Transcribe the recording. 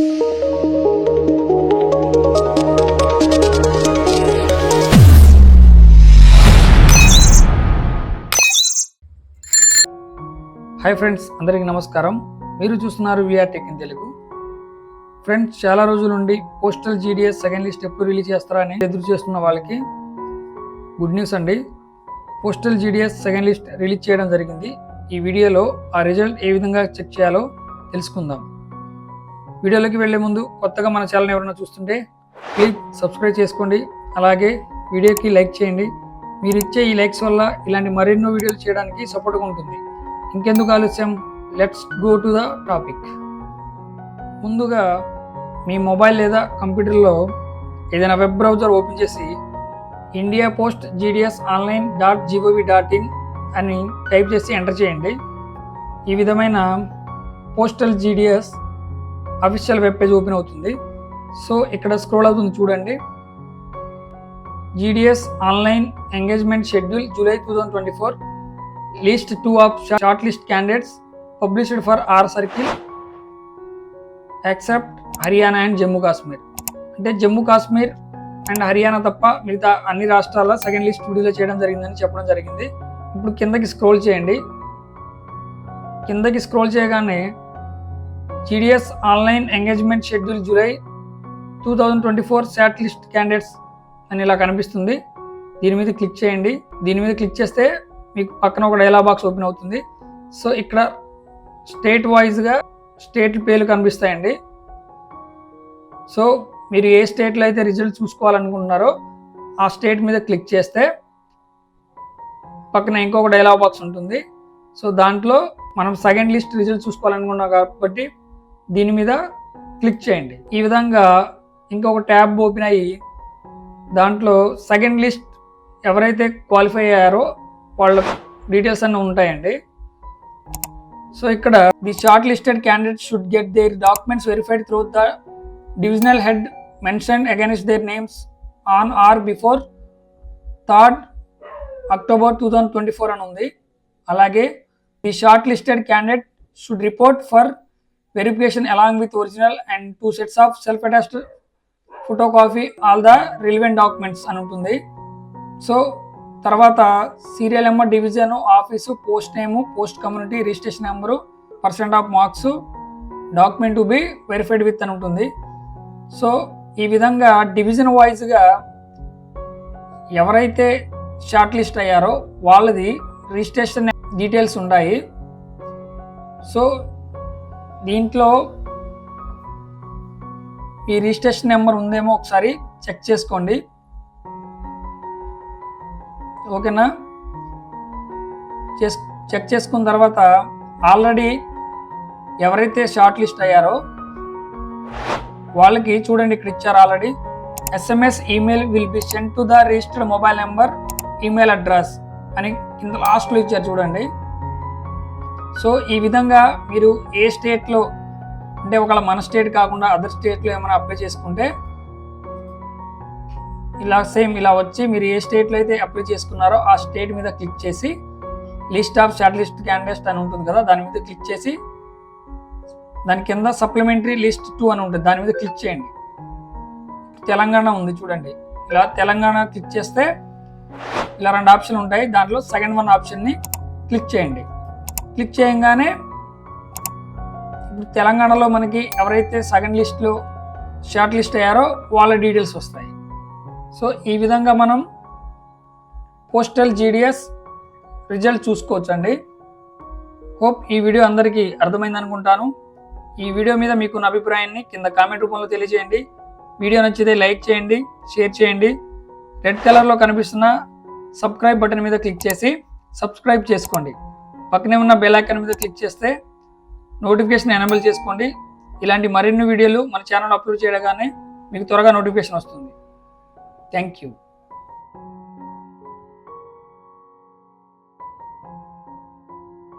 Hi friends, అందరికీ నమస్కారం. మీరు చూస్తున్నారు VR tech in Telugu. Friends, చాలా రోజుల నుండి పోస్టల్ జీడీఎస్ సెకండ్ లిస్ట్ ఎప్పుడు రిలీజ్ చేస్తారని ఎదురు చేస్తున్న వాళ్ళకి గుడ్ న్యూస్ అండి. Postal GDS second list release చేయడం జరిగింది. ఈ వీడియోలో ఆ రిజల్ట్ ఏ విధంగా చెక్ చేయాలో తెలుసుకుందాం. వీడియోలోకి వెళ్లే ముందు కొత్తగా మన ఛానల్ ఎవరైనా చూస్తుంటే ప్లీజ్ సబ్స్క్రైబ్ చేసుకోండి. అలాగే వీడియోకి లైక్ చేయండి. మీరు ఇచ్చే ఈ లైక్స్ వల్ల ఇలాంటి మరెన్నో వీడియోలు చేయడానికి సపోర్ట్గా ఉంటుంది. ఇంకెందుకు ఆలస్యం, let's go to the topic. ముందుగా మీ మొబైల్ లేదా కంప్యూటర్లో ఏదైనా వెబ్ బ్రౌజర్ ఓపెన్ చేసి India post GDS online .gov.in అని టైప్ చేసి ఎంటర్ చేయండి. ఈ విధమైన postal GDS official web page open అవుతుంది. సో ఇక్కడ స్క్రోల్ అవుతుంది చూడండి. GDS online engagement schedule July 2024, List 2 of shortlist candidates published for R circle except Haryana and Jammu Kashmir. అంటే జమ్మూ కాశ్మీర్ అండ్ హర్యానా తప్ప మిగతా అన్ని రాష్ట్రాల సెకండ్ లిస్ట్ విడుదల చేయడం జరిగిందని చెప్పడం జరిగింది. ఇప్పుడు కిందకి స్క్రోల్ చేయండి. కిందకి స్క్రోల్ చేయగానే GDS online engagement schedule July 2024 short list candidates అని ఇలా కనిపిస్తుంది. దీని మీద క్లిక్ చేయండి. దీని మీద క్లిక్ చేస్తే మీకు పక్కన ఒక డైలాగ్ బాక్స్ ఓపెన్ అవుతుంది. సో ఇక్కడ స్టేట్ వైజ్గా స్టేట్ పేర్లు కనిపిస్తాయండి. సో మీరు ఏ స్టేట్లో అయితే రిజల్ట్ చూసుకోవాలనుకుంటున్నారో ఆ స్టేట్ మీద క్లిక్ చేస్తే పక్కన ఇంకొక డైలాగ్ బాక్స్ ఉంటుంది. సో దాంట్లో మనం సెకండ్ లిస్ట్ రిజల్ట్ చూసుకోవాలనుకున్నాం కాబట్టి దీని మీద క్లిక్ చేయండి. ఈ విధంగా ఇంకొక ట్యాబ్ ఓపెన్ అయ్యి దాంట్లో సెకండ్ లిస్ట్ ఎవరైతే క్వాలిఫై అయ్యారో వాళ్ళ డీటెయిల్స్ అన్నీ ఉంటాయండి. సో ఇక్కడ the shortlisted candidate should get their documents verified through the divisional head mention against their names on or before 3rd October 2024 అని ఉంది. అలాగే the shortlisted candidate should report for verification along with original and 2 sets of self attached photocopy all the relevant documents అని ఉంటుంది. So తర్వాత serial number, division, office, post name, post community, registration number, % of marks, document to be verified with అని ఉంటుంది. So ఈ విధంగా division వైజ్గా ఎవరైతే short list అయ్యారో వాళ్ళది రిజిస్ట్రేషన్ డీటెయిల్స్ ఉంటాయి. సో దీంట్లో ఈ రిజిస్ట్రేషన్ నెంబర్ ఉందేమో ఒకసారి చెక్ చేసుకోండి. ఓకేనా? చెక్ చేసుకున్న తర్వాత ఆల్రెడీ ఎవరైతే షార్ట్ లిస్ట్ అయ్యారో వాళ్ళకి చూడండి ఇక్కడ ఇచ్చారు already SMS email will be sent to the registered mobile number email address అని కింద లాస్ట్లో ఇచ్చారు చూడండి. సో ఈ విధంగా మీరు ఏ స్టేట్లో అంటే ఒకవేళ మన స్టేట్ కాకుండా అదర్ స్టేట్లో ఏమైనా అప్లై చేసుకుంటే ఇలా సేమ్ ఇలా వచ్చి మీరు ఏ స్టేట్లో అయితే అప్లై చేసుకున్నారో ఆ స్టేట్ మీద క్లిక్ చేసి list of short list candidates అని ఉంటుంది కదా, దాని మీద క్లిక్ చేసి దాని కింద సప్లిమెంటరీ లిస్ట్ 2 అని ఉంటుంది, దాని మీద క్లిక్ చేయండి. తెలంగాణ ఉంది చూడండి. ఇలా తెలంగాణ క్లిక్ చేస్తే ఇలా 2 ఆప్షన్లు ఉంటాయి. దాంట్లో సెకండ్ 1 ఆప్షన్ని క్లిక్ చేయండి. క్లిక్ చేయగానే ఇప్పుడు తెలంగాణలో మనకి ఎవరైతే సెకండ్ లిస్ట్లో షార్ట్ లిస్ట్ అయ్యారో వాళ్ళ డీటెయిల్స్ వస్తాయి. సో ఈ విధంగా మనం పోస్టల్ జీడీఎస్ రిజల్ట్ చూసుకోవచ్చండి. హోప్ ఈ వీడియో అందరికీ అర్థమైంది అనుకుంటాను. ఈ వీడియో మీద మీకున్న అభిప్రాయాన్ని కింద కామెంట్ రూపంలో తెలియజేయండి. వీడియో నచ్చితే లైక్ చేయండి, షేర్ చేయండి. రెడ్ కలర్లో కనిపిస్తున్న సబ్స్క్రైబ్ బటన్ మీద క్లిక్ చేసి సబ్స్క్రైబ్ చేసుకోండి. పక్కనే ఉన్న బెల్ ఐకాన్ మీద క్లిక్ చేస్తే నోటిఫికేషన్ ఎనేబుల్ చేసుకోండి. ఇలాంటి మరిన్ని వీడియోలు మన ఛానల్ అప్లోడ్ చేయగానే మీకు త్వరగా నోటిఫికేషన్ వస్తుంది. Thank you.